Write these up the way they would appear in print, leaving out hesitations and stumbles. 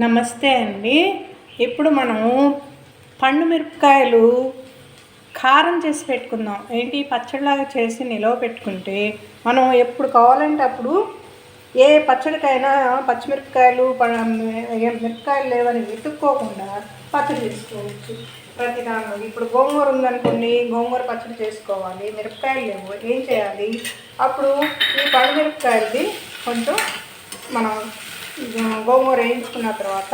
నమస్తే అండి. ఇప్పుడు మనము పండు మిరపకాయలు కారం చేసి పెట్టుకుందాం. ఏంటి పచ్చడిలాగా చేసి నిలవ పెట్టుకుంటే మనం ఎప్పుడు కావాలంటే అప్పుడు ఏ పచ్చడికైనా పచ్చిమిరపకాయలు మిరపకాయలు లేవని వెతుక్కోకుండా పచ్చడి చేసుకోవచ్చు. ప్రతి దానిలో ఇప్పుడు గోంగూర ఉందనుకోండి, గోంగూర పచ్చడి చేసుకోవాలి, మిరపకాయలు లేవు, ఏం చేయాలి? అప్పుడు ఈ పండు మిరపకాయలది కొంచెం మనం గోంగూర వేయించుకున్న తర్వాత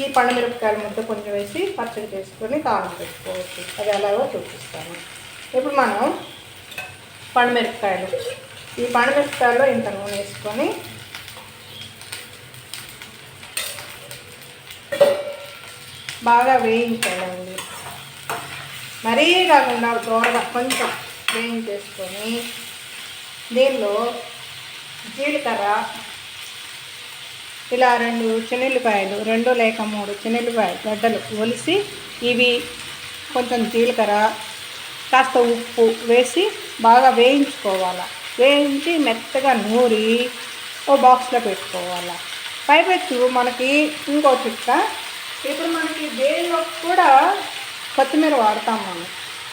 ఈ పండుమిరపకాయల ముద్ద కొంచెం వేసి పచ్చడి చేసుకొని కారం పెట్టుకోవచ్చు. అది ఎలాగో చూపిస్తాను. ఇప్పుడు మనం పండుమిరపకాయలు, ఈ పండుమిరపకాయల్లో ఇంత నూనె వేసుకొని బాగా వేయించాలండి. మరీ కాకుండా దూరగా కొంచెం వేయించేసుకొని దీనిలో జీలకర్ర, ఇలా 2 చెన్నుల్లిపాయలు, 2 లేక 3 చెన్నుల్లిపాయలు గడ్డలు ఒలిసి ఇవి కొంచెం జీలకర్ర, కాస్త ఉప్పు వేసి బాగా వేయించుకోవాలి. వేయించి మెత్తగా నూరి ఓ బాక్స్లో పెట్టుకోవాలి. పైపెచ్చు మనకి ఇంకో చిట్క, ఇప్పుడు మనకి దేనిలో కూడా కొత్తిమీర వాడతాం మనం,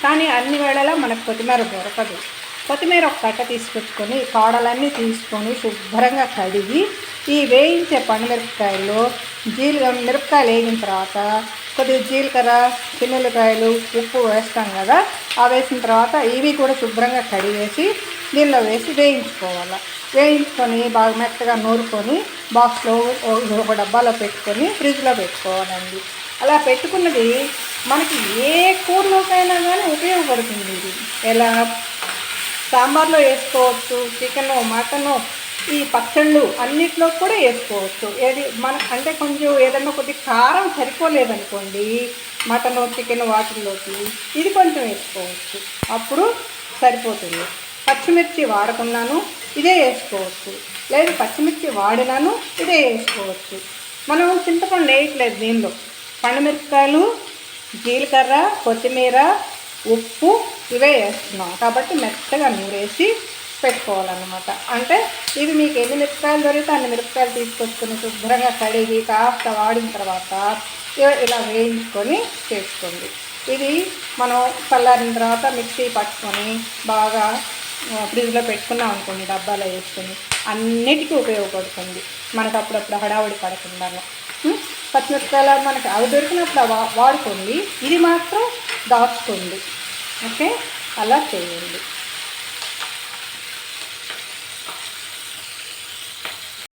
కానీ అన్ని వేళలా మనకు కొత్తిమీర దొరకదు. కొత్తిమీర ఒక కట్ట తీసుకొచ్చుకొని కాడలన్నీ తీసుకొని శుభ్రంగా కడిగి ఈ వేయించే పండుమిరపకాయల్లో మిరపకాయలు వేగిన తర్వాత కొద్దిగా జీలకర్ర, చెన్నుల్లిపాయలు, ఉప్పు వేస్తాం కదా, ఆ వేసిన తర్వాత ఇవి కూడా శుభ్రంగా కడిగేసి దీనిలో వేసి వేయించుకోవాలి. వేయించుకొని బాగా మెత్తగా నూరుకొని బాక్స్లో ఒక డబ్బాలో పెట్టుకొని ఫ్రిడ్జ్లో పెట్టుకోవాలండి. అలా పెట్టుకున్నది మనకి ఏ కూరలోకైనా కానీ ఉపయోగపడుతుంది. ఇది ఎలా సాంబార్లో వేసుకోవచ్చు, చికెను, మటను, ఈ పచ్చళ్ళు అన్నిట్లో కూడా వేసుకోవచ్చు. ఏది మన అంటే కొంచెం ఏదన్నా కొద్దిగా కారం సరిపోలేదనుకోండి మటను, చికెన్ వాటిల్లోకి ఇది కొంచెం వేసుకోవచ్చు, అప్పుడు సరిపోతుంది. పచ్చిమిర్చి వాడకున్నాను ఇదే వేసుకోవచ్చు, లేదు పచ్చిమిర్చి వాడినాను ఇదే వేసుకోవచ్చు. మనం చింతపండు వేయట్లేదు దీనిలో, పండుమిరపకాయలు, జీలకర్ర, కొత్తిమీర, ఉప్పు ఇవే వేస్తున్నాం కాబట్టి మెత్తగా నూరేసి పెట్టుకోవాలన్నమాట. అంటే ఇవి మీకు ఎన్ని మిరపకాయలు దొరికితే అన్ని మిరపకాయలు తీసుకొచ్చుకొని శుభ్రంగా కడిగి కాస్త వాడిన తర్వాత ఇలా వేయించుకొని చేసుకోండి. ఇది మనం చల్లారిన తర్వాత మిక్సీ పట్టుకొని బాగా ఫ్రిడ్జ్లో పెట్టుకున్నాం అనుకోండి, డబ్బాలో వేసుకొని అన్నిటికీ ఉపయోగపడుతుంది. మనకు అప్పుడప్పుడు హడావుడి పడకుండాను. పచ్చిమిరపకాయలు మనకి అవి దొరికినప్పుడు వాడుకోండి, ఇది మాత్రం దాచుకోండి. ఓకే, అలా చేయండి.